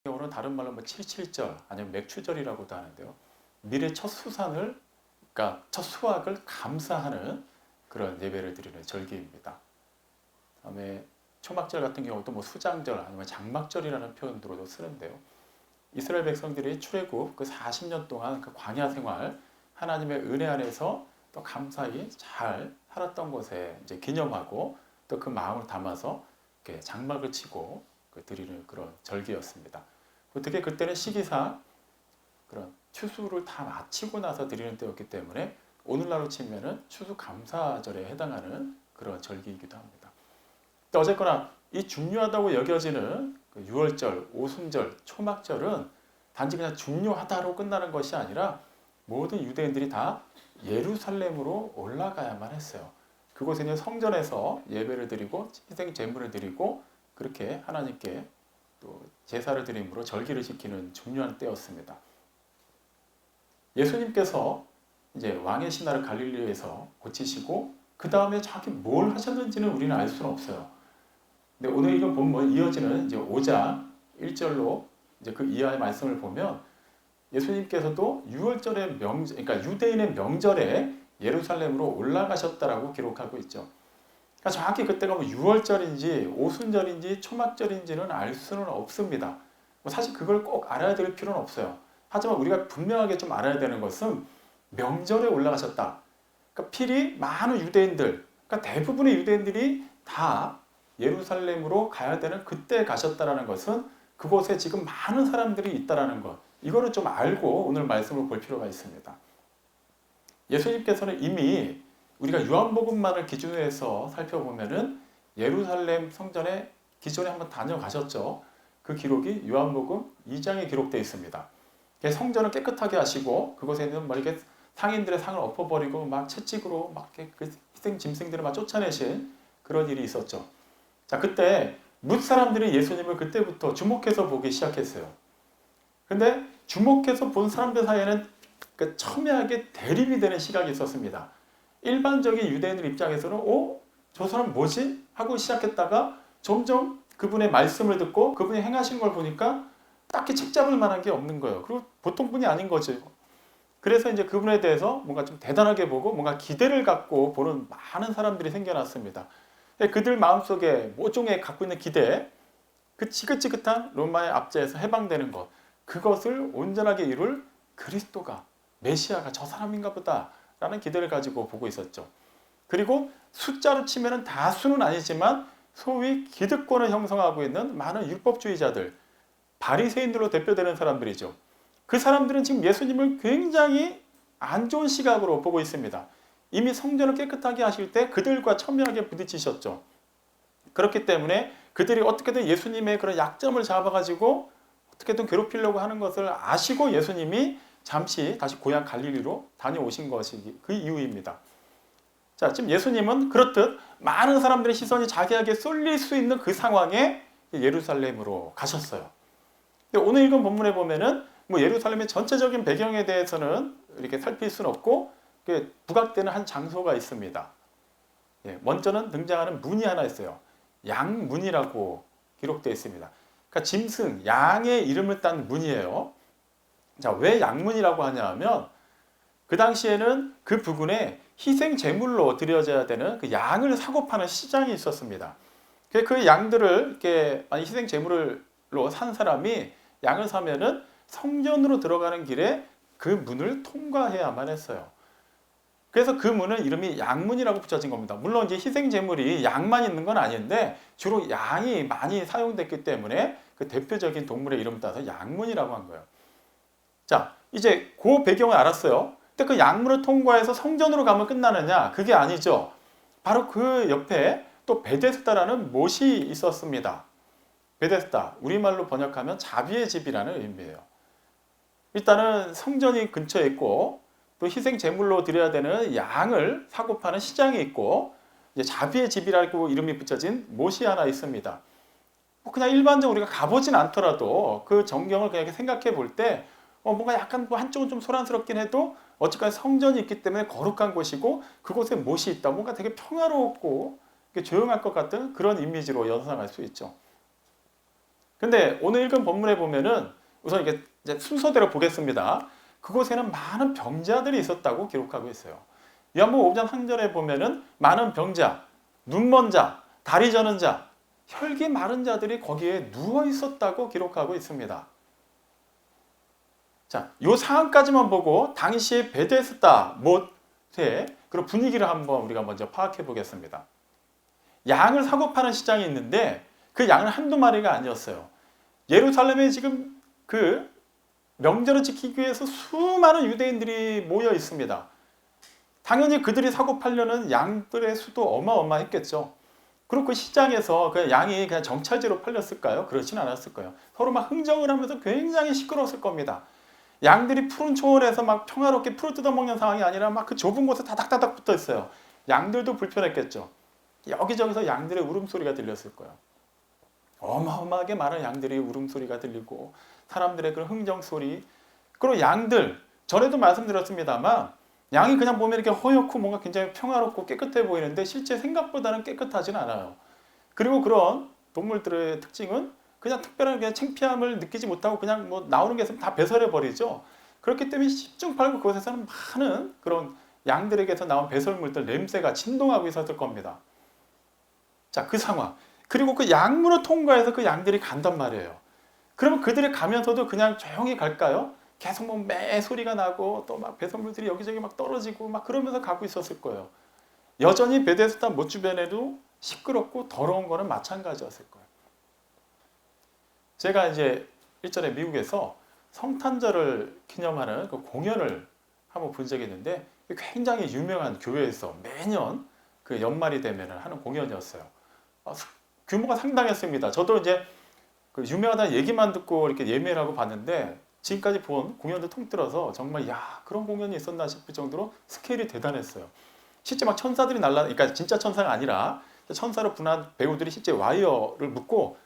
경우는 다른 말로 뭐 칠칠절 아니면 맥추절이라고도 하는데요. 미래 첫 수산을, 그러니까 첫 수확을 감사하는 그런 예배를 드리는 절기입니다. 다음에 초막절 같은 경우도 뭐 수장절 아니면 장막절이라는 표현으로도 쓰는데요. 이스라엘 백성들이 출애굽 그 40년 동안 그 광야 생활, 하나님의 은혜 안에서 또 감사히 잘 살았던 것에 이제 기념하고 또 그 마음을 담아서 이렇게 장막을 치고 드리는 그런 절기였습니다. 어떻게 그때는 시기상 그런 추수를 다 마치고 나서 드리는 때였기 때문에 오늘날로 치면은 추수감사절에 해당하는 그런 절기이기도 합니다. 또 어쨌거나 이 중요하다고 여겨지는 그 유월절, 오순절, 초막절은 단지 그냥 중요하다로 끝나는 것이 아니라 모든 유대인들이 다 예루살렘으로 올라가야만 했어요. 그곳에 있는 성전에서 예배를 드리고 희생 제물을 드리고 그렇게 하나님께 또 제사를 드림으로 절기를 지키는 중요한 때였습니다. 예수님께서 이제 왕의 신하를 갈릴리에서 고치시고 그 다음에 정확히 뭘 하셨는지는 우리는 알 수는 없어요. 근데 오늘 이거 보면 이어지는 이제 5장 1절로 이제 그 이하의 말씀을 보면 예수님께서도 유월절의 그러니까 유대인의 명절에 예루살렘으로 올라가셨다라고 기록하고 있죠. 그러니까 정확히 그때가 뭐 유월절인지 오순절인지 초막절인지는 알 수는 없습니다. 사실 그걸 꼭 알아야 될 필요는 없어요. 하지만 우리가 분명하게 좀 알아야 되는 것은 명절에 올라가셨다. 그러니까 필히 많은 유대인들, 그러니까 대부분의 유대인들이 다 예루살렘으로 가야 되는 그때 가셨다라는 것은 그곳에 지금 많은 사람들이 있다라는 것. 이거를 좀 알고 오늘 말씀을 볼 필요가 있습니다. 예수님께서는 이미 우리가 요한복음만을 기준으로 해서 살펴보면은 예루살렘 성전에 기존에 한번 다녀가셨죠. 그 기록이 요한복음 2장에 기록되어 있습니다. 성전을 깨끗하게 하시고 그곳에 있는 뭐 이렇게 상인들의 상을 엎어버리고 막 채찍으로 막 그 희생 짐승들을 막 쫓아내신 그런 일이 있었죠. 자, 그때 뭇 사람들이 예수님을 그때부터 주목해서 보기 시작했어요. 근데 주목해서 본 사람들 사이에는 그 첨예하게 대립이 되는 시각이 있었습니다. 일반적인 유대인들 입장에서는 저 사람 뭐지? 하고 시작했다가 점점 그분의 말씀을 듣고 그분이 행하신 걸 보니까 딱히 책잡을 만한 게 없는 거예요. 그리고 보통 분이 아닌 거죠. 그래서 이제 그분에 대해서 뭔가 좀 대단하게 보고 뭔가 기대를 갖고 보는 많은 사람들이 생겨났습니다. 그들 마음속에 모종의 갖고 있는 기대, 그 지긋지긋한 로마의 압제에서 해방되는 것, 그것을 온전하게 이룰 그리스도가, 메시아가 저 사람인가 보다 라는 기대를 가지고 보고 있었죠. 그리고 숫자로 치면 다수는 아니지만 소위 기득권을 형성하고 있는 많은 율법주의자들, 바리새인들로 대표되는 사람들이죠. 그 사람들은 지금 예수님을 굉장히 안 좋은 시각으로 보고 있습니다. 이미 성전을 깨끗하게 하실 때 그들과 첨예하게 부딪히셨죠. 그렇기 때문에 그들이 어떻게든 예수님의 그런 약점을 잡아가지고 어떻게든 괴롭히려고 하는 것을 아시고 예수님이 잠시 다시 고향 갈릴리로 다녀오신 것이 그 이유입니다. 자, 지금 예수님은 그렇듯 많은 사람들의 시선이 자기에게 쏠릴 수 있는 그 상황에 예루살렘으로 가셨어요. 근데 오늘 읽은 본문에 보면은 뭐 예루살렘의 전체적인 배경에 대해서는 이렇게 살필 수는 없고 부각되는 한 장소가 있습니다. 먼저는 등장하는 문이 하나 있어요. 양문이라고 기록되어 있습니다. 그러니까 짐승, 양의 이름을 딴 문이에요. 자, 왜 양문이라고 하냐면 그 당시에는 그 부근에 희생 제물로 드려져야 되는 그 양을 사고 파는 시장이 있었습니다. 그 양들을 이렇게 희생 제물로 산 사람이 양을 사면은 성전으로 들어가는 길에 그 문을 통과해야만 했어요. 그래서 그 문은 이름이 양문이라고 붙여진 겁니다. 물론 이제 희생 제물이 양만 있는 건 아닌데 주로 양이 많이 사용됐기 때문에 그 대표적인 동물의 이름을 따서 양문이라고 한 거예요. 자, 이제 그 배경을 알았어요. 근데 그 양문을 통과해서 성전으로 가면 끝나느냐? 그게 아니죠. 바로 그 옆에 또 베데스다라는 못이 있었습니다. 베데스다, 우리말로 번역하면 자비의 집이라는 의미예요. 일단은 성전이 근처에 있고 또 희생 제물로 드려야 되는 양을 사고 파는 시장이 있고 이제 자비의 집이라고 이름이 붙여진 못이 하나 있습니다. 그냥 일반적으로 우리가 가보진 않더라도 그 전경을 그냥 생각해 볼 때 뭔가 약간 한쪽은 좀 소란스럽긴 해도 어쨌든 성전이 있기 때문에 거룩한 곳이고 그곳에 못이 있다. 뭔가 되게 평화롭고 조용할 것 같은 그런 이미지로 연상할 수 있죠. 근데 오늘 읽은 본문에 보면은 우선 이게 이제 순서대로 보겠습니다. 그곳에는 많은 병자들이 있었다고 기록하고 있어요. 요한복음 5장 3절에 보면은 많은 병자, 눈먼 자, 다리 저는 자, 혈기 마른 자들이 거기에 누워 있었다고 기록하고 있습니다. 자, 요 상황까지만 보고 당시 베데스다 못의 그런 분위기를 한번 우리가 먼저 파악해 보겠습니다. 양을 사고 파는 시장이 있는데 그 양은 한두 마리가 아니었어요. 예루살렘에 지금 그 명절을 지키기 위해서 수많은 유대인들이 모여 있습니다. 당연히 그들이 사고 팔려는 양들의 수도 어마어마했겠죠. 그리고 그 시장에서 그 양이 그냥 정찰제로 팔렸을까요? 그렇진 않았을 거예요. 서로 막 흥정을 하면서 굉장히 시끄러웠을 겁니다. 양들이 푸른 초원에서 막 평화롭게 풀을 뜯어먹는 상황이 아니라 막 그 좁은 곳에 다닥다닥 붙어 있어요. 양들도 불편했겠죠. 여기저기서 양들의 울음소리가 들렸을 거예요. 어마어마하게 많은 양들이 울음소리가 들리고 사람들의 그런 흥정소리. 그리고 양들, 전에도 말씀드렸습니다만 양이 그냥 보면 이렇게 허옇고 뭔가 굉장히 평화롭고 깨끗해 보이는데 실제 생각보다는 깨끗하진 않아요. 그리고 그런 동물들의 특징은 그냥 특별한 그냥 창피함을 느끼지 못하고 그냥 뭐 나오는 게 있으면 다 배설해 버리죠. 그렇기 때문에 십중팔구 그곳에서는 많은 그런 양들에게서 나온 배설물들 냄새가 진동하고 있었을 겁니다. 자, 그 상황. 그리고 그 양문을 통과해서 그 양들이 간단 말이에요. 그러면 그들이 가면서도 그냥 조용히 갈까요? 계속 뭐 매 소리가 나고 또 막 배설물들이 여기저기 막 떨어지고 막 그러면서 가고 있었을 거예요. 여전히 베데스다 못 주변에도 시끄럽고 더러운 거는 마찬가지였을 거예요. 제가 이제 일전에 미국에서 성탄절을 기념하는 그 공연을 한번 본 적이 있는데 굉장히 유명한 교회에서 매년 그 연말이 되면 하는 공연이었어요. 규모가 상당했습니다. 저도 이제 그 유명하다는 얘기만 듣고 이렇게 예매를 하고 봤는데 지금까지 본 공연들 통틀어서 정말 야 그런 공연이 있었나 싶을 정도로 스케일이 대단했어요. 실제 막 천사들이 그러니까 진짜 천사가 아니라 천사로 분한 배우들이 실제 와이어를 묶고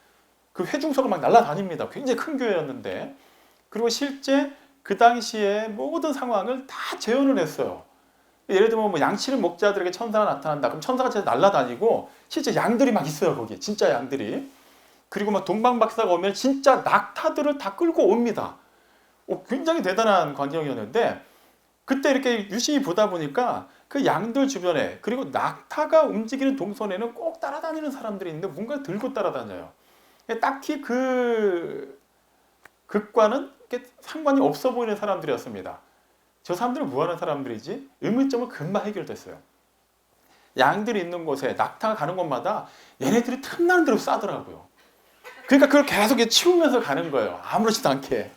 그 회중석을 막 날아다닙니다. 굉장히 큰 교회였는데 그리고 실제 그 당시에 모든 상황을 다 재현을 했어요. 예를 들면 뭐 양치는 목자들에게 천사가 나타난다. 그럼 천사가 진짜 날아다니고 실제 양들이 막 있어요. 거기 진짜 양들이. 그리고 막 동방박사가 오면 진짜 낙타들을 다 끌고 옵니다. 굉장히 대단한 광경이었는데 그때 이렇게 유심히 보다 보니까 그 양들 주변에 그리고 낙타가 움직이는 동선에는 꼭 따라다니는 사람들이 있는데 뭔가 들고 따라다녀요. 딱히 그과는 상관이 없어 보이는 사람들이었습니다. 저 사람들은 뭐 하는 사람들이지? 의문점은 금방 해결됐어요. 양들이 있는 곳에 낙타가 가는 곳마다 얘네들이 틈나는 대로 싸더라고요. 그러니까 그걸 계속 치우면서 가는 거예요. 아무렇지도 않게.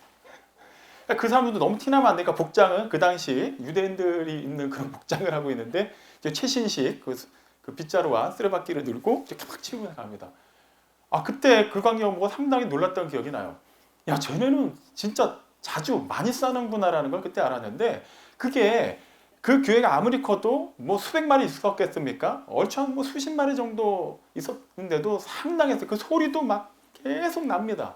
그 사람들도 너무 티나면 안 되니까 복장은 그 당시 유대인들이 입는 그런 복장을 하고 있는데 최신식 그 빗자루와 쓰레받기를 들고 이렇게 막 치우면서 갑니다. 그때 그 광경을 보고 상당히 놀랐던 기억이 나요. 야, 쟤네는 진짜 자주 많이 싸는구나라는 걸 그때 알았는데 그게 그 교회가 아무리 커도 뭐 수백 마리 있었겠습니까? 얼추 한 뭐 수십 마리 정도 있었는데도 상당했어요. 그 소리도 막 계속 납니다.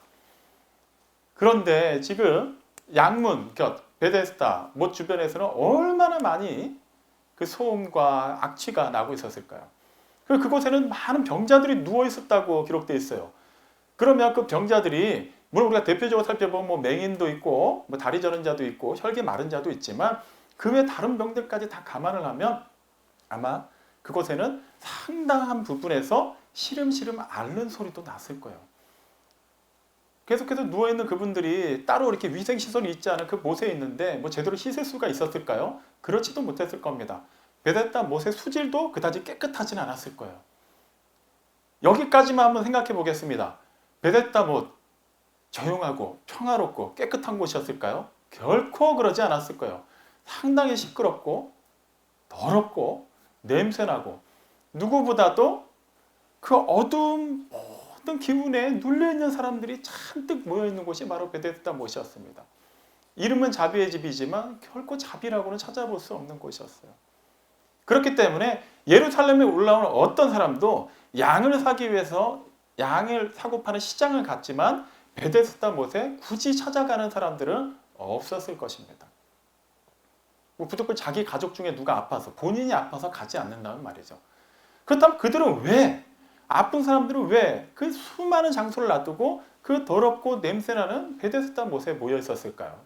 그런데 지금 양문 곁 베데스다 못 주변에서는 얼마나 많이 그 소음과 악취가 나고 있었을까요? 그리고 그곳에는 많은 병자들이 누워 있었다고 기록되어 있어요. 그러면 그 병자들이 물론 우리가 대표적으로 살펴보면 뭐 맹인도 있고 뭐 다리 저는 자도 있고 혈기 마른 자도 있지만 그 외 다른 병들까지 다 감안을 하면 아마 그곳에는 상당한 부분에서 시름시름 앓는 소리도 났을 거예요. 계속해서 누워있는 그분들이 따로 이렇게 위생시설이 있지 않은 그 못에 있는데 뭐 제대로 씻을 수가 있었을까요? 그렇지도 못했을 겁니다. 베데스다 못의 수질도 그다지 깨끗하진 않았을 거예요. 여기까지만 한번 생각해 보겠습니다. 베데스다 못 조용하고 평화롭고 깨끗한 곳이었을까요? 결코 그러지 않았을 거예요. 상당히 시끄럽고 더럽고 냄새나고 누구보다도 그 어두운 모든 기운에 눌려있는 사람들이 잔뜩 모여있는 곳이 바로 베데스다 못이었습니다. 이름은 자비의 집이지만 결코 자비라고는 찾아볼 수 없는 곳이었어요. 그렇기 때문에 예루살렘에 올라오는 어떤 사람도 양을 사기 위해서 양을 사고 파는 시장을 갔지만 베데스다 못에 굳이 찾아가는 사람들은 없었을 것입니다. 무조건 자기 가족 중에 누가 아파서 본인이 아파서 가지 않는다는 말이죠. 그렇다면 그들은 왜 아픈 사람들은 왜 그 수많은 장소를 놔두고 그 더럽고 냄새나는 베데스다 못에 모여 있었을까요?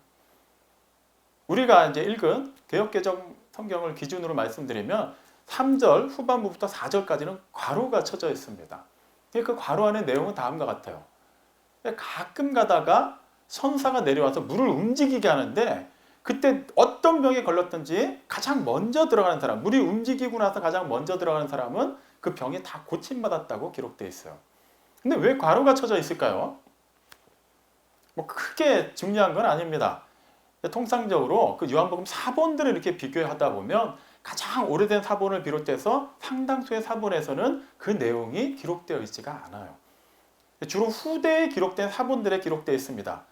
우리가 이제 읽은 개역개정 성경을 기준으로 말씀드리면 3절 후반부부터 4절까지는 괄호가 쳐져 있습니다. 그 괄호 안의 내용은 다음과 같아요. 가끔 가다가 천사가 내려와서 물을 움직이게 하는데 그때 어떤 병에 걸렸든지 가장 먼저 들어가는 사람, 물이 움직이고 나서 가장 먼저 들어가는 사람은 그 병이 다 고침받았다고 기록되어 있어요. 근데 왜 괄호가 쳐져 있을까요? 뭐 크게 중요한 건 아닙니다. 통상적으로 그 요한복음 사본들을 이렇게 비교하다 보면 가장 오래된 사본을 비롯해서 상당수의 사본에서는 그 내용이 기록되어 있지가 않아요. 주로 후대에 기록된 사본들에 기록되어 있습니다.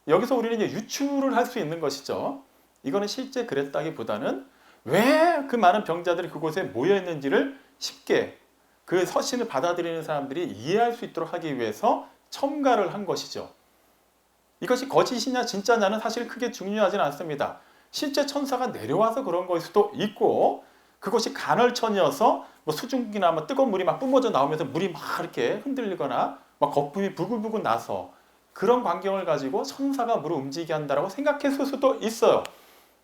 여기서 우리는 이제 유추를 할 수 있는 것이죠. 이거는 실제 그랬다기보다는 왜 그 많은 병자들이 그곳에 모여 있는지를 쉽게 그 서신을 받아들이는 사람들이 이해할 수 있도록 하기 위해서 첨가를 한 것이죠. 이것이 거짓이냐 진짜냐는 사실 크게 중요하진 않습니다. 실제 천사가 내려와서 그런 걸 수도 있고 그것이 간헐천이어서 뭐 수증기나 뭐 뜨거운 물이 막 뿜어져 나오면서 물이 막 이렇게 흔들리거나 막 거품이 부글부글 나서 그런 광경을 가지고 천사가 물을 움직이게 한다고 생각했을 수도 있어요.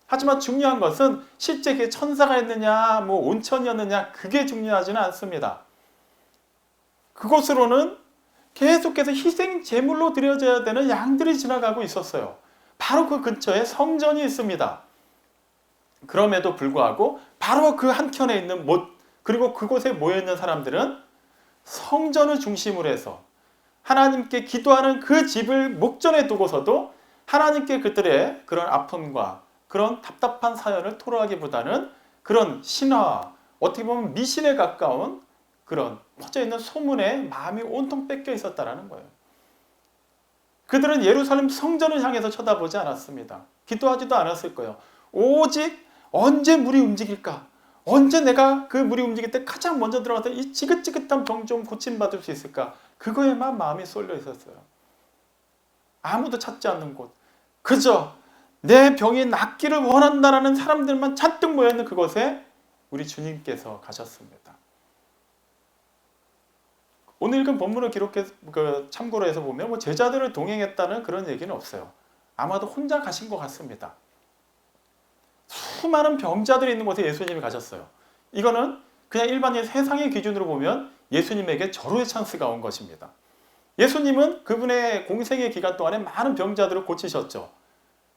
하지만 중요한 것은 실제 그게 천사가 있느냐 뭐 온천이었느냐 그게 중요하지는 않습니다. 그곳으로는 계속해서 희생 제물로 드려져야 되는 양들이 지나가고 있었어요. 바로 그 근처에 성전이 있습니다. 그럼에도 불구하고 바로 그 한켠에 있는 못 그리고 그곳에 모여있는 사람들은 성전을 중심으로 해서 하나님께 기도하는 그 집을 목전에 두고서도 하나님께 그들의 그런 아픔과 그런 답답한 사연을 토로하기보다는 그런 신화, 어떻게 보면 미신에 가까운 그런 퍼져있는 소문에 마음이 온통 뺏겨 있었다는 거예요. 그들은 예루살렘 성전을 향해서 쳐다보지 않았습니다. 기도하지도 않았을 거예요. 오직 언제 물이 움직일까? 언제 내가 그 물이 움직일 때 가장 먼저 들어가서 이 지긋지긋한 병 좀 고침받을 수 있을까? 그거에만 마음이 쏠려 있었어요. 아무도 찾지 않는 곳. 그저 내 병이 낫기를 원한다라는 사람들만 잔뜩 모여있는 그곳에 우리 주님께서 가셨습니다. 오늘 읽은 본문을 참고로 해서 보면 뭐 제자들을 동행했다는 그런 얘기는 없어요. 아마도 혼자 가신 것 같습니다. 수많은 병자들이 있는 곳에 예수님이 가셨어요. 이거는 그냥 일반인 세상의 기준으로 보면 예수님에게 절호의 찬스가 온 것입니다. 예수님은 그분의 공생의 기간 동안에 많은 병자들을 고치셨죠.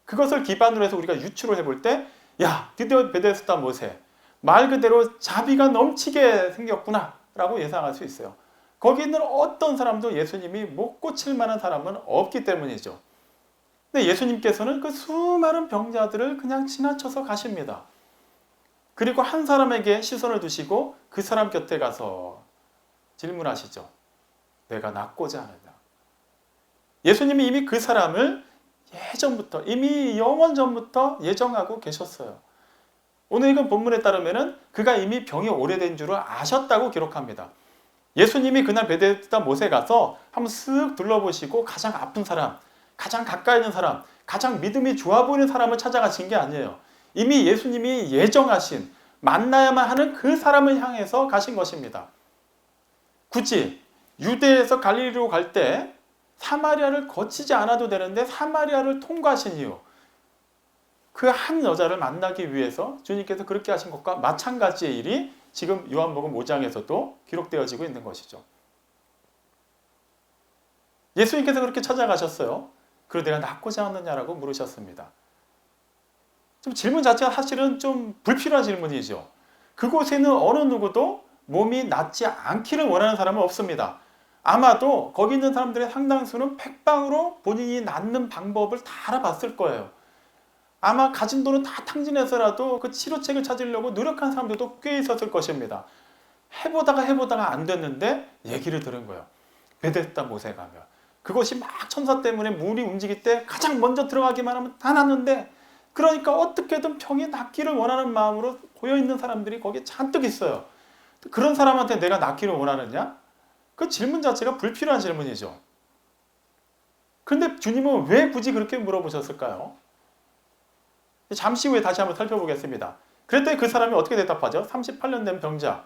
그것을 기반으로 해서 우리가 유추를 해볼 때 야, 드디어 베데스다 못에 말 그대로 자비가 넘치게 생겼구나 라고 예상할 수 있어요. 거기 있는 어떤 사람도 예수님이 못 고칠 만한 사람은 없기 때문이죠. 근데 예수님께서는 그 수많은 병자들을 그냥 지나쳐서 가십니다. 그리고 한 사람에게 시선을 두시고 그 사람 곁에 가서 질문하시죠. 내가 낫고자 하느냐. 예수님이 이미 그 사람을 예전부터 이미 영원 전부터 예정하고 계셨어요. 오늘 읽은 본문에 따르면 그가 이미 병이 오래된 줄을 아셨다고 기록합니다. 예수님이 그날 베데스다 못에 가서 한번 쓱 둘러보시고 가장 아픈 사람, 가장 가까이 있는 사람, 가장 믿음이 좋아 보이는 사람을 찾아가신 게 아니에요. 이미 예수님이 예정하신 만나야만 하는 그 사람을 향해서 가신 것입니다. 굳이 유대에서 갈릴리로 갈 때 사마리아를 거치지 않아도 되는데 사마리아를 통과하신 이유 그 한 여자를 만나기 위해서 주님께서 그렇게 하신 것과 마찬가지의 일이 지금 요한복음 5장에서도 기록되어지고 있는 것이죠. 예수님께서 그렇게 찾아가셨어요. 그리고 내가 낫고자 하느냐라고 물으셨습니다. 좀 질문 자체가 사실은 좀 불필요한 질문이죠. 그곳에는 어느 누구도 몸이 낫지 않기를 원하는 사람은 없습니다. 아마도 거기 있는 사람들의 상당수는 팩방으로 본인이 낫는 방법을 다 알아봤을 거예요. 아마 가진 돈은 다 탕진해서라도 그 치료책을 찾으려고 노력한 사람들도 꽤 있었을 것입니다. 해보다가 안 됐는데 얘기를 들은 거예요. 베데스다 못에 가면 그것이 막 천사 때문에 물이 움직일 때 가장 먼저 들어가기만 하면 다 낫는데 그러니까 어떻게든 병이 낫기를 원하는 마음으로 고여있는 사람들이 거기에 잔뜩 있어요. 그런 사람한테 내가 낫기를 원하느냐? 그 질문 자체가 불필요한 질문이죠. 그런데 주님은 왜 굳이 그렇게 물어보셨을까요? 잠시 후에 다시 한번 살펴보겠습니다. 그랬더니 그 사람이 어떻게 대답하죠? 38년 된 병자.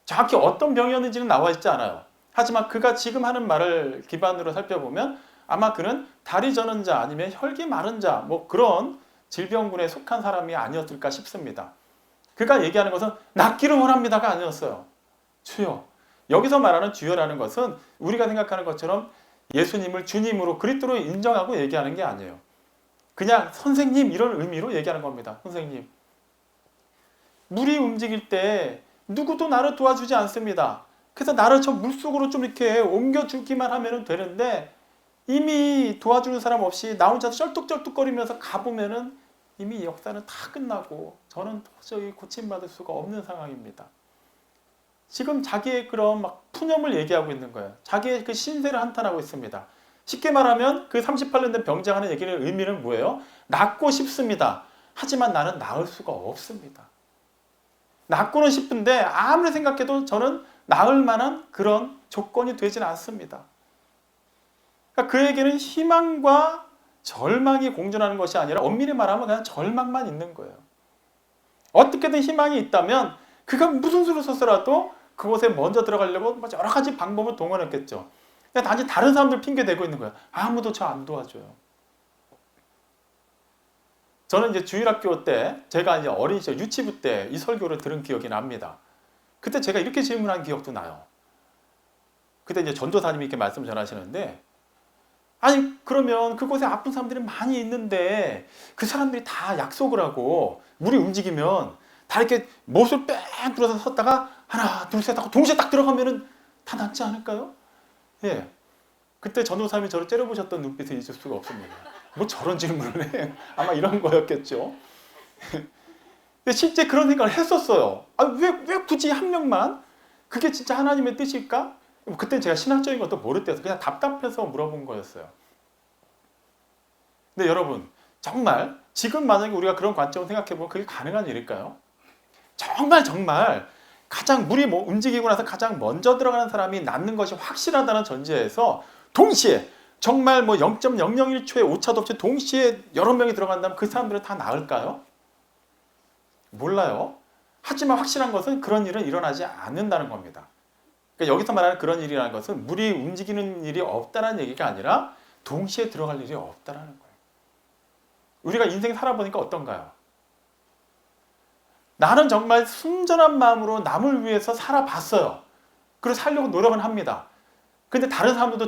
정확히 어떤 병이었는지는 나와 있지 않아요. 하지만 그가 지금 하는 말을 기반으로 살펴보면 아마 그는 다리 저는 자 아니면 혈기 마른 자 뭐 그런 질병군에 속한 사람이 아니었을까 싶습니다. 그가 얘기하는 것은 낫기를 원합니다가 아니었어요. 주여. 여기서 말하는 주여라는 것은 우리가 생각하는 것처럼 예수님을 주님으로 그리스도로 인정하고 얘기하는 게 아니에요. 그냥 선생님 이런 의미로 얘기하는 겁니다. 선생님. 물이 움직일 때 누구도 나를 도와주지 않습니다. 그래서 나를 저 물속으로 좀 이렇게 옮겨주기만 하면 되는데 이미 도와주는 사람 없이 나 혼자 쩔뚝쩔뚝거리면서 가보면은 이미 역사는 다 끝나고 저는 도저히 고침받을 수가 없는 상황입니다. 지금 자기의 그런 막 푸념을 얘기하고 있는 거예요. 자기의 그 신세를 한탄하고 있습니다. 쉽게 말하면 그 38년 된 병장하는 얘기는 의미는 뭐예요? 낫고 싶습니다. 하지만 나는 나을 수가 없습니다. 낫고는 싶은데 아무리 생각해도 저는 나을 만한 그런 조건이 되지는 않습니다. 그러니까 그에게는 희망과 절망이 공존하는 것이 아니라 엄밀히 말하면 그냥 절망만 있는 거예요. 어떻게든 희망이 있다면 그가 무슨 수를 썼더라도 그곳에 먼저 들어가려고 여러 가지 방법을 동원했겠죠. 단지 다른 사람들 핑계 대고 있는 거예요. 아무도 저 안 도와줘요. 저는 이제 주일학교 때 제가 이제 어린 시절 유치부 때 이 설교를 들은 기억이 납니다. 그때 제가 이렇게 질문한 기억도 나요. 그때 이제 전도사님이 이렇게 말씀 전하시는데 아니 그러면 그곳에 아픈 사람들이 많이 있는데 그 사람들이 다 약속을 하고 물이 움직이면 다 이렇게 못을 뺑 들어서 섰다가 하나 둘 셋 하고 동시에 딱 들어가면은 다 낫지 않을까요? 예. 그때 전도사님이 저를 째려보셨던 눈빛을 잊을 수가 없습니다. 뭐 저런 질문을 해? 아마 이런 거였겠죠. 근데 실제 그런 생각을 했었어요. 아, 왜 굳이 한 명만? 그게 진짜 하나님의 뜻일까? 그때 제가 신학적인 것도 모를 때여서 그냥 답답해서 물어본 거였어요. 근데 여러분 정말 지금 만약에 우리가 그런 관점을 생각해보면 그게 가능한 일일까요? 정말 가장 물이 움직이고 나서 가장 먼저 들어가는 사람이 낫는 것이 확실하다는 전제에서 동시에 정말 0.001초의 오차도 없이 동시에 여러 명이 들어간다면 그 사람들은 다 나을까요? 몰라요. 하지만 확실한 것은 그런 일은 일어나지 않는다는 겁니다. 그러니까 여기서 말하는 그런 일이라는 것은 물이 움직이는 일이 없다는 얘기가 아니라 동시에 들어갈 일이 없다는 거예요. 우리가 인생 살아보니까 어떤가요? 나는 정말 순전한 마음으로 남을 위해서 살아봤어요. 그리고 살려고 노력은 합니다. 근데 다른 사람들도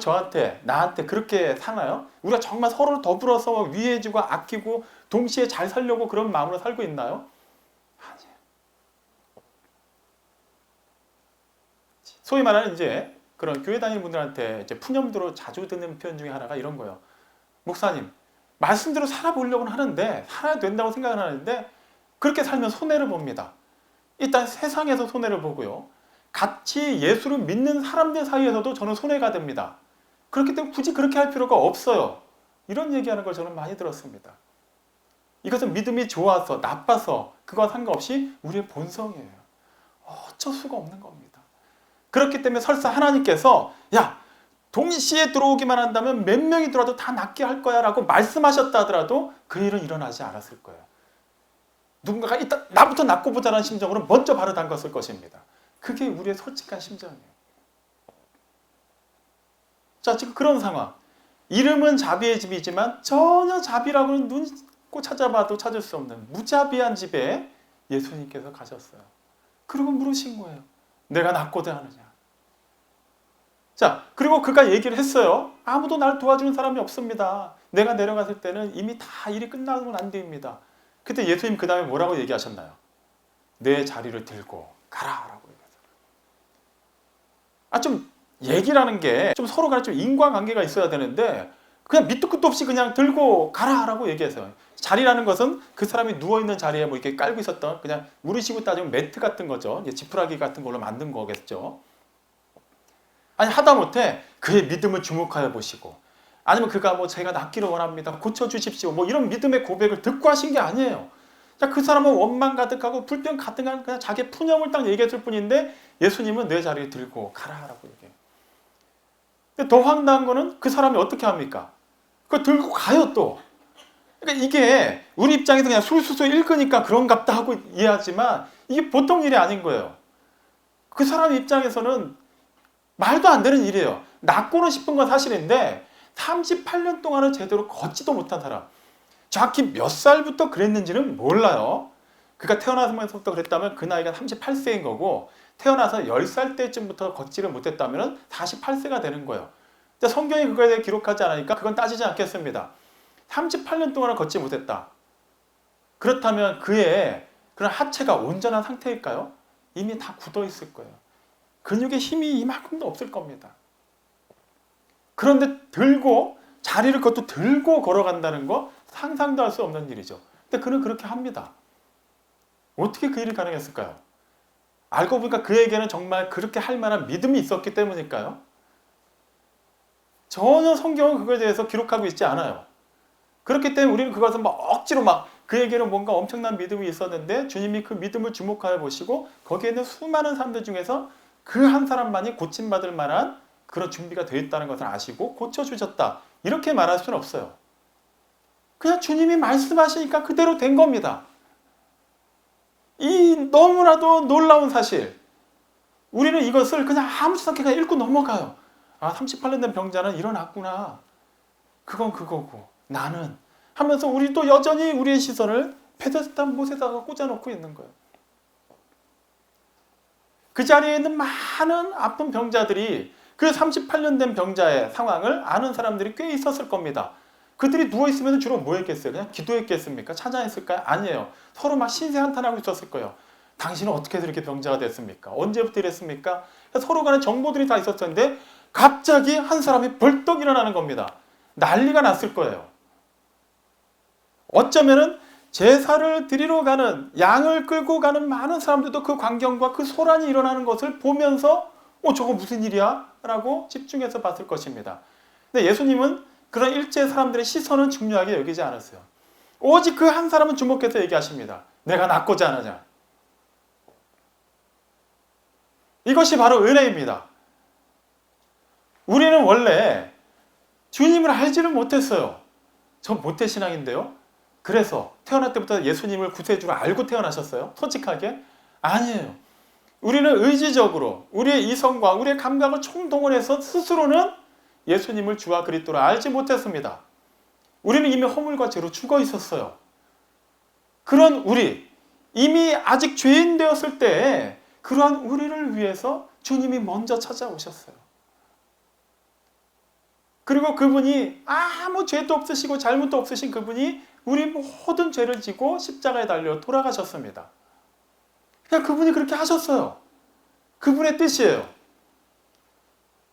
나한테 그렇게 사나요? 우리가 정말 서로를 더불어서 위해주고 아끼고 동시에 잘 살려고 그런 마음으로 살고 있나요? 아니에요. 소위 말하는 이제 그런 교회 다니는 분들한테 이제 푸념도로 자주 듣는 표현 중에 하나가 이런 거예요. 목사님, 말씀대로 살아보려고는 하는데 살아야 된다고 생각은 하는데 그렇게 살면 손해를 봅니다. 일단 세상에서 손해를 보고요. 같이 예수를 믿는 사람들 사이에서도 저는 손해가 됩니다. 그렇기 때문에 굳이 그렇게 할 필요가 없어요. 이런 얘기하는 걸 저는 많이 들었습니다. 이것은 믿음이 좋아서 나빠서 그거와 상관없이 우리의 본성이에요. 어쩔 수가 없는 겁니다. 그렇기 때문에 설사 하나님께서 동시에 들어오기만 한다면 몇 명이 들어와도 다 낫게 할 거야 라고 말씀하셨다 하더라도 그 일은 일어나지 않았을 거예요. 누군가가 일단 나부터 낫고 보자는 심정으로 먼저 발을 담갔을 것입니다. 그게 우리의 솔직한 심정이에요. 자, 지금 그런 상황. 이름은 자비의 집이지만 전혀 자비라고는 눈꼭 찾아봐도 찾을 수 없는 무자비한 집에 예수님께서 가셨어요. 그리고 물으신 거예요. 내가 낫고자 하느냐. 자, 그리고 그가 얘기를 했어요. 아무도 날 도와주는 사람이 없습니다. 내가 내려갔을 때는 이미 다 일이 끝나고 난 뒤입니다. 그때 예수님 그 다음에 뭐라고 얘기하셨나요? 내 자리를 들고 가라라고 얘기했어요. 좀 얘기라는 게 좀 서로가 좀 인과관계가 있어야 되는데 그냥 밑도 끝도 없이 그냥 들고 가라라고 얘기했어요. 자리라는 것은 그 사람이 누워있는 자리에 이렇게 깔고 있었던 그냥 우리식으로 따지면 매트 같은 거죠. 지푸라기 같은 걸로 만든 거겠죠. 아니 하다못해 그의 믿음을 주목하여 보시고 아니면 그가 제가 낫기를 원합니다. 고쳐주십시오. 이런 믿음의 고백을 듣고 하신 게 아니에요. 그 사람은 원망 가득하고 불평 가득한 그냥 자기 푸념을 딱 얘기했을 뿐인데 예수님은 내 자리에 들고 가라라고 얘기해요. 근데 더 황당한 거는 그 사람이 어떻게 합니까? 그걸 들고 가요 또. 그러니까 이게 우리 입장에서 그냥 술수수 읽으니까 그런갑다 하고 이해하지만 이게 보통 일이 아닌 거예요. 그 사람 입장에서는 말도 안 되는 일이에요. 낫고는 싶은 건 사실인데 38년 동안은 제대로 걷지도 못한 사람. 정확히 몇 살부터 그랬는지는 몰라요. 그가 태어나면서부터 그랬다면 그 나이가 38세인 거고, 태어나서 10살 때쯤부터 걷지를 못했다면 48세가 되는 거예요. 근데 성경이 그거에 대해 기록하지 않으니까 그건 따지지 않겠습니다. 38년 동안은 걷지 못했다. 그렇다면 그의 그런 하체가 온전한 상태일까요? 이미 다 굳어 있을 거예요. 근육의 힘이 이만큼도 없을 겁니다. 그런데 자리를 그것도 들고 걸어간다는 거 상상도 할 수 없는 일이죠. 근데 그는 그렇게 합니다. 어떻게 그 일이 가능했을까요? 알고 보니까 그에게는 정말 그렇게 할 만한 믿음이 있었기 때문일까요? 전혀 성경은 그거에 대해서 기록하고 있지 않아요. 그렇기 때문에 우리는 그것을 억지로 그에게는 뭔가 엄청난 믿음이 있었는데 주님이 그 믿음을 주목하여 보시고 거기에 있는 수많은 사람들 중에서 그 한 사람만이 고침받을 만한 그런 준비가 되어 있다는 것을 아시고 고쳐주셨다. 이렇게 말할 수는 없어요. 그냥 주님이 말씀하시니까 그대로 된 겁니다. 이 너무나도 놀라운 사실. 우리는 이것을 그냥 아무렇지 않게 읽고 넘어가요. 38년 된 병자는 일어났구나. 그건 그거고 나는 하면서 우리 또 여전히 우리의 시선을 베데스다 못에다가 꽂아놓고 있는 거예요. 그 자리에 있는 많은 아픈 병자들이 그 38년 된 병자의 상황을 아는 사람들이 꽤 있었을 겁니다. 그들이 누워있으면 주로 뭐 했겠어요? 그냥 기도했겠습니까? 찬양했을까요? 아니에요. 서로 신세한탄하고 있었을 거예요. 당신은 어떻게 이렇게 병자가 됐습니까? 언제부터 이랬습니까? 서로 간에 정보들이 다 있었는데 갑자기 한 사람이 벌떡 일어나는 겁니다. 난리가 났을 거예요. 어쩌면은 제사를 드리러 가는, 양을 끌고 가는 많은 사람들도 그 광경과 그 소란이 일어나는 것을 보면서 저거 무슨 일이야? 라고 집중해서 봤을 것입니다. 근데 예수님은 그런 일제 사람들의 시선은 중요하게 여기지 않았어요. 오직 그 한 사람은 주목해서 얘기하십니다. 내가 낫고자 하느냐. 이것이 바로 은혜입니다. 우리는 원래 주님을 알지를 못했어요. 전 모태신앙인데요. 그래서 태어날 때부터 예수님을 구세주로 알고 태어나셨어요? 솔직하게? 아니에요. 우리는 의지적으로 우리의 이성과 우리의 감각을 총동원해서 스스로는 예수님을 주와 그리스도로 알지 못했습니다. 우리는 이미 허물과 죄로 죽어 있었어요. 그런 우리, 이미 아직 죄인 되었을 때 그러한 우리를 위해서 주님이 먼저 찾아오셨어요. 그리고 그분이 아무 죄도 없으시고 잘못도 없으신 그분이 우리 모든 죄를 지고 십자가에 달려 돌아가셨습니다. 그냥 그분이 그렇게 하셨어요. 그분의 뜻이에요.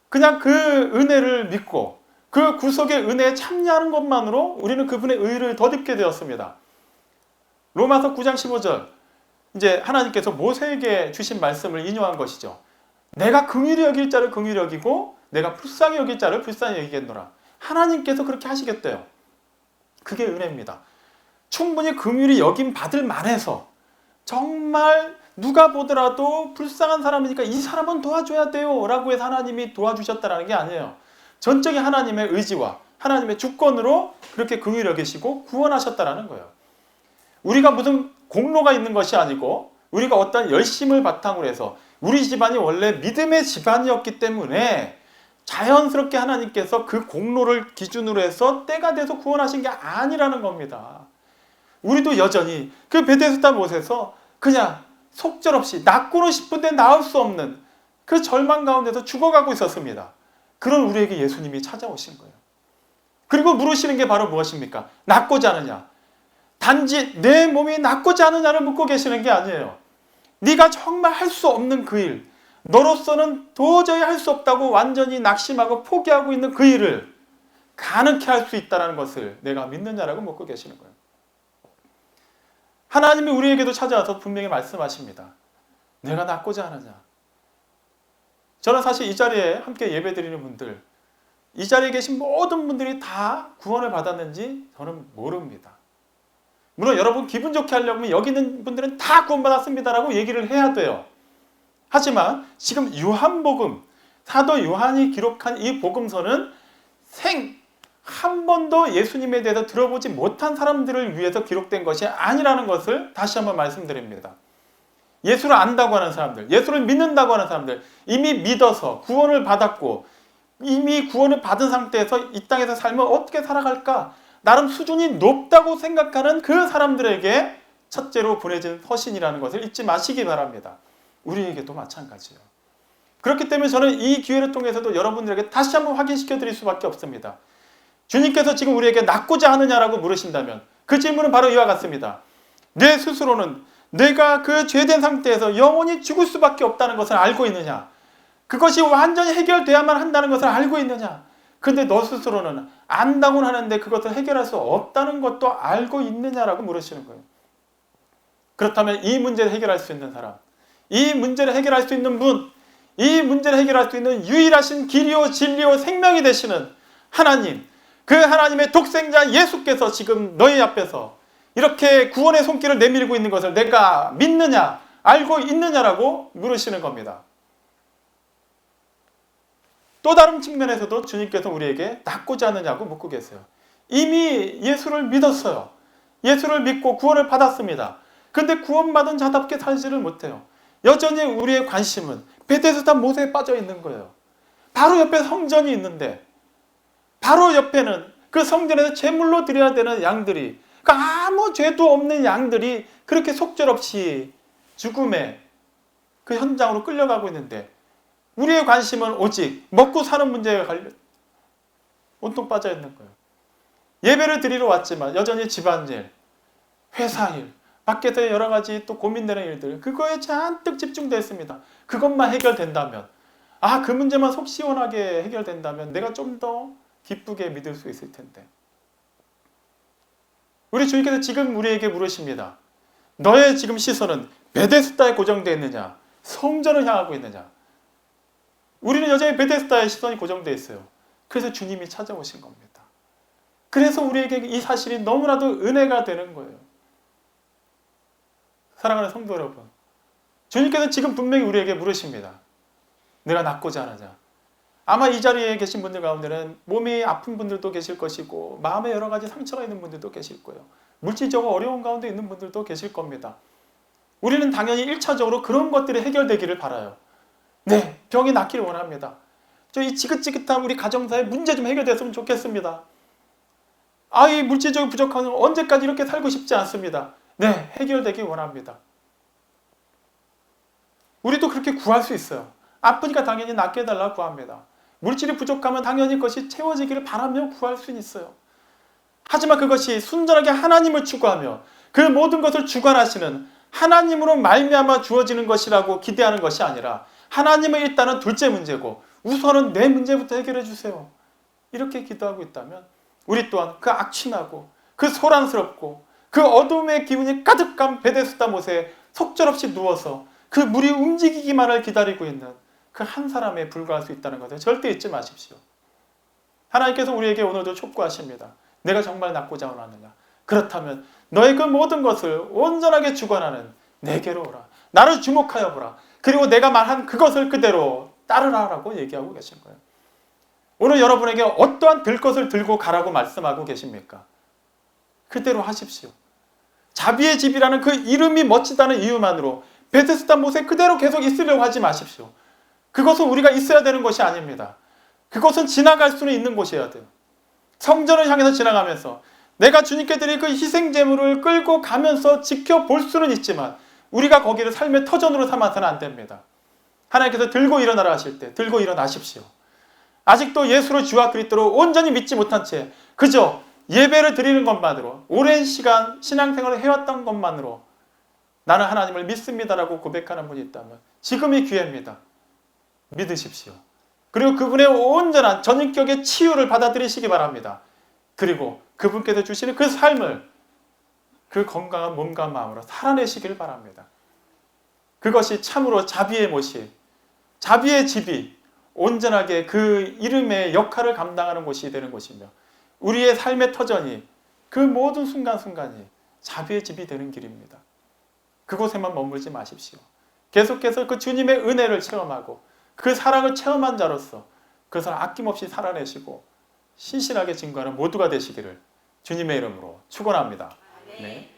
그냥 그 은혜를 믿고 그 구속의 은혜에 참여하는 것만으로 우리는 그분의 의를 덧입게 되었습니다. 로마서 9장 15절 이제 하나님께서 모세에게 주신 말씀을 인용한 것이죠. 내가 긍휼히 여길 자를 긍휼히 여기고 내가 불쌍히 여길 자를 불쌍히 여기겠노라. 하나님께서 그렇게 하시겠대요. 그게 은혜입니다. 충분히 긍휼히 여김 받을 만해서 정말 누가 보더라도 불쌍한 사람이니까 이 사람은 도와줘야 돼요 라고 해서 하나님이 도와주셨다는 게 아니에요. 전적인 하나님의 의지와 하나님의 주권으로 그렇게 긍휼히 여기시고 구원하셨다는 거예요. 우리가 무슨 공로가 있는 것이 아니고 우리가 어떤 열심을 바탕으로 해서 우리 집안이 원래 믿음의 집안이었기 때문에 자연스럽게 하나님께서 그 공로를 기준으로 해서 때가 돼서 구원하신 게 아니라는 겁니다. 우리도 여전히 그 베데스다 못에서 그냥 속절없이 낫고는 싶은데 나을 수 없는 그 절망 가운데서 죽어가고 있었습니다. 그런 우리에게 예수님이 찾아오신 거예요. 그리고 물으시는 게 바로 무엇입니까? 낫고자 하느냐? 단지 내 몸이 낫고자 하느냐를 묻고 계시는 게 아니에요. 네가 정말 할 수 없는 그 일, 너로서는 도저히 할 수 없다고 완전히 낙심하고 포기하고 있는 그 일을 가능케 할 수 있다는 것을 내가 믿느냐라고 묻고 계시는 거예요. 하나님이 우리에게도 찾아와서 분명히 말씀하십니다. 내가 낫고자 하느냐. 저는 사실 이 자리에 함께 예배드리는 분들, 이 자리에 계신 모든 분들이 다 구원을 받았는지 저는 모릅니다. 물론 여러분 기분 좋게 하려면 여기 있는 분들은 다 구원받았습니다라고 얘기를 해야 돼요. 하지만 지금 요한복음, 사도 요한이 기록한 이 복음서는 한 번도 예수님에 대해서 들어보지 못한 사람들을 위해서 기록된 것이 아니라는 것을 다시 한번 말씀드립니다. 예수를 안다고 하는 사람들, 예수를 믿는다고 하는 사람들, 이미 믿어서 구원을 받았고 이미 구원을 받은 상태에서 이 땅에서 살면 어떻게 살아갈까? 나름 수준이 높다고 생각하는 그 사람들에게 첫째로 보내진 서신이라는 것을 잊지 마시기 바랍니다. 우리에게도 마찬가지예요. 그렇기 때문에 저는 이 기회를 통해서도 여러분들에게 다시 한번 확인시켜 드릴 수밖에 없습니다. 주님께서 지금 우리에게 낫고자 하느냐라고 물으신다면 그 질문은 바로 이와 같습니다. 내 스스로는 내가 그 죄된 상태에서 영원히 죽을 수밖에 없다는 것을 알고 있느냐? 그것이 완전히 해결돼야만 한다는 것을 알고 있느냐? 근데 너 스스로는 안다고는 하는데 그것을 해결할 수 없다는 것도 알고 있느냐라고 물으시는 거예요. 그렇다면 이 문제를 해결할 수 있는 사람, 이 문제를 해결할 수 있는 분, 이 문제를 해결할 수 있는 유일하신 길이요 진리요 생명이 되시는 하나님, 그 하나님의 독생자 예수께서 지금 너희 앞에서 이렇게 구원의 손길을 내밀고 있는 것을 내가 믿느냐, 알고 있느냐라고 물으시는 겁니다. 또 다른 측면에서도 주님께서 우리에게 낫고자 하느냐고 묻고 계세요. 이미 예수를 믿었어요. 예수를 믿고 구원을 받았습니다. 근데 구원받은 자답게 살지를 못해요. 여전히 우리의 관심은 베데스다 못에 빠져 있는 거예요. 바로 옆에 성전이 있는데 바로 옆에는 그 성전에서 제물로 드려야 되는 양들이, 그러니까 아무 죄도 없는 양들이 그렇게 속절없이 죽음의 그 현장으로 끌려가고 있는데 우리의 관심은 오직 먹고 사는 문제에 온통 빠져 있는 거예요. 예배를 드리러 왔지만 여전히 집안일, 회사일, 밖에서 여러 가지 또 고민되는 일들, 그거에 잔뜩 집중되어 있습니다. 그것만 해결된다면, 그 문제만 속 시원하게 해결된다면 내가 좀 더 기쁘게 믿을 수 있을 텐데. 우리 주님께서 지금 우리에게 물으십니다. 너의 지금 시선은 베데스다에 고정되어 있느냐, 성전을 향하고 있느냐. 우리는 여전히 베데스다에 시선이 고정되어 있어요. 그래서 주님이 찾아오신 겁니다. 그래서 우리에게 이 사실이 너무나도 은혜가 되는 거예요. 사랑하는 성도 여러분, 주님께서 지금 분명히 우리에게 물으십니다. 내가 낫고자 하느냐. 아마 이 자리에 계신 분들 가운데는 몸이 아픈 분들도 계실 것이고 마음에 여러 가지 상처가 있는 분들도 계실 거예요. 물질적으로 어려운 가운데 있는 분들도 계실 겁니다. 우리는 당연히 1차적으로 그런 것들이 해결되기를 바라요. 네, 병이 낫기를 원합니다. 이 지긋지긋한 우리 가정사의 문제 좀 해결됐으면 좋겠습니다. 이 물질적으로 부족한 언제까지 이렇게 살고 싶지 않습니다. 네, 해결되기 원합니다. 우리도 그렇게 구할 수 있어요. 아프니까 당연히 낫게 해달라고 구합니다. 물질이 부족하면 당연히 그것이 채워지기를 바라며 구할 수 있어요. 하지만 그것이 순전하게 하나님을 추구하며 그 모든 것을 주관하시는 하나님으로 말미암아 주어지는 것이라고 기대하는 것이 아니라 하나님은 일단은 둘째 문제고 우선은 내 문제부터 해결해 주세요. 이렇게 기도하고 있다면 우리 또한 그 악취나고 그 소란스럽고 그 어둠의 기운이 가득한 베데스다 못에 속절없이 누워서 그 물이 움직이기만을 기다리고 있는 그 한 사람에 불과할 수 있다는 것을 절대 잊지 마십시오. 하나님께서 우리에게 오늘도 촉구하십니다. 내가 정말 낫고자 원하느냐. 그렇다면 너의 그 모든 것을 온전하게 주관하는 내게로 오라. 나를 주목하여 보라. 그리고 내가 말한 그것을 그대로 따르라라고 얘기하고 계신 거예요. 오늘 여러분에게 어떠한 들 것을 들고 가라고 말씀하고 계십니까? 그대로 하십시오. 자비의 집이라는 그 이름이 멋지다는 이유만으로 베데스다 못에 그대로 계속 있으려고 하지 마십시오. 그것은 우리가 있어야 되는 것이 아닙니다. 그것은 지나갈 수는 있는 곳이어야 돼요. 성전을 향해서 지나가면서 내가 주님께 드릴 그 희생제물을 끌고 가면서 지켜볼 수는 있지만 우리가 거기를 삶의 터전으로 삼아서는 안 됩니다. 하나님께서 들고 일어나라 하실 때 들고 일어나십시오. 아직도 예수를 주와 그리스도로 온전히 믿지 못한 채 그저 예배를 드리는 것만으로 오랜 시간 신앙생활을 해왔던 것만으로 나는 하나님을 믿습니다라고 고백하는 분이 있다면 지금이 기회입니다. 믿으십시오. 그리고 그분의 온전한 전인격의 치유를 받아들이시기 바랍니다. 그리고 그분께서 주시는 그 삶을 그 건강한 몸과 마음으로 살아내시길 바랍니다. 그것이 참으로 자비의 못이, 자비의 집이 온전하게 그 이름의 역할을 감당하는 곳이 되는 곳이며 우리의 삶의 터전이 그 모든 순간순간이 자비의 집이 되는 길입니다. 그곳에만 머물지 마십시오. 계속해서 그 주님의 은혜를 체험하고 그 사랑을 체험한 자로서 그것을 아낌없이 살아내시고 신실하게 증거하는 모두가 되시기를 주님의 이름으로 축원합니다. 네.